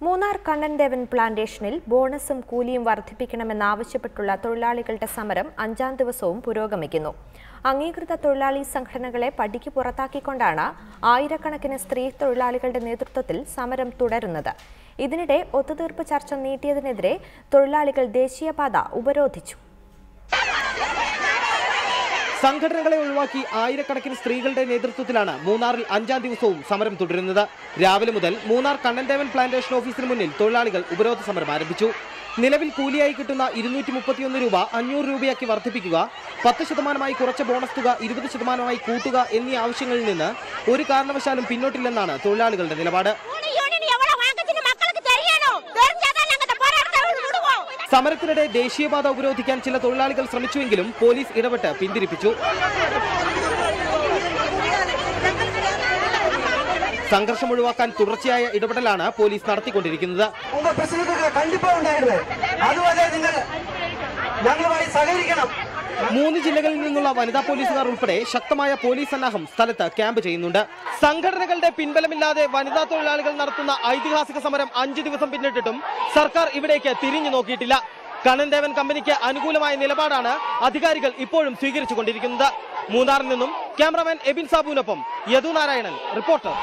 മൂന്നാർ കണ്ണൻദേവൻ പ്ലാന്റേഷനിൽ ബോണസും കൂലിയും വർദ്ധിപ്പിക്കണമെന്നാവശ്യപ്പെട്ടുള്ള തൊഴിലാളികളുടെ സമരം 5ാം ദിവസവും പുരോഗമിക്കുന്നു. അംഗീകൃത തൊഴിലാളി സംഘടനകളെ പടിക്ക് പുറത്താക്കിക്കൊണ്ടാണ് ആയിരക്കണക്കിന് സ്ത്രീ തൊഴിലാളികളുടെ നേതൃത്വത്തിൽ സമരം തുടരുന്നത്. ഇതിനിടെ ഒത്തുതീർപ്പ് ചർച്ച നീട്ടിയതിനെതിരെ തൊഴിലാളികൾ ദേശീയപാത ഉപരോധിച്ചു. സംഘടനകളെ ഒഴിവാക്കി ആയിരക്കണക്കിന് സ്ത്രീകളുടെ നേതൃത്വത്തിലാണ് മൂന്നാറിൽ 5ാം ദിവസവും സമരം തുടരുന്നത്. രാവിലെ മുതൽ മൂന്നാർ കണ്ണൻദേവൻ പ്ലാന്റേഷൻ ഓഫീസിന് മുന്നിൽ തൊഴിലാളികൾ ഉപരോധ സമരം ആരംഭിച്ചു. നിലവിൽ കൂലിയായി കിട്ടുന്ന 231 രൂപ 500 രൂപയാക്കി വർദ്ധിപ്പിക്കുക, 10% കുറച്ച ബോണസ് തുക 20% കൂട്ടുക എന്നീ ആവശ്യങ്ങളിൽ നിന്ന് ഒരു കാരണവശാലും പിന്നോട്ടില്ലെന്നാണ് തൊഴിലാളികളുടെ നിലപാട്. സമരത്തിനിടെ ദേശീയപാത ഉപരോധിക്കാൻ ചില തൊഴിലാളികൾ ശ്രമിച്ചുവെങ്കിലും പോലീസ് ഇടപെട്ട് പിന്തിരിപ്പിച്ചു. സംഘർഷം ഒഴിവാക്കാൻ തുടർച്ചയായ ഇടപെടലാണ് പോലീസ് നടത്തിക്കൊണ്ടിരിക്കുന്നത്. മൂന്ന് ജില്ലകളിൽ നിന്നുള്ള വനിതാ പോലീസുകാർ ഉൾപ്പെടെ ശക്തമായ പോലീസ് സന്നാഹം സ്ഥലത്ത് ക്യാമ്പ് ചെയ്യുന്നുണ്ട്. സംഘടനകളുടെ പിൻബലമില്ലാതെ വനിതാ തൊഴിലാളികൾ നടത്തുന്ന ഐതിഹാസിക സമരം 5 ദിവസം പിന്നിട്ടിട്ടും സർക്കാർ ഇവിടേക്ക് തിരിഞ്ഞു നോക്കിയിട്ടില്ല. കണ്ണൻദേവൻ കമ്പനിക്ക് അനുകൂലമായ നിലപാടാണ് അധികാരികൾ ഇപ്പോഴും സ്വീകരിച്ചുകൊണ്ടിരിക്കുന്നത്. മൂന്നാറിൽ നിന്നും ക്യാമറാമാൻ എബിൻ സാബുവിനൊപ്പം യദു നാരായണൻ, റിപ്പോർട്ടർ.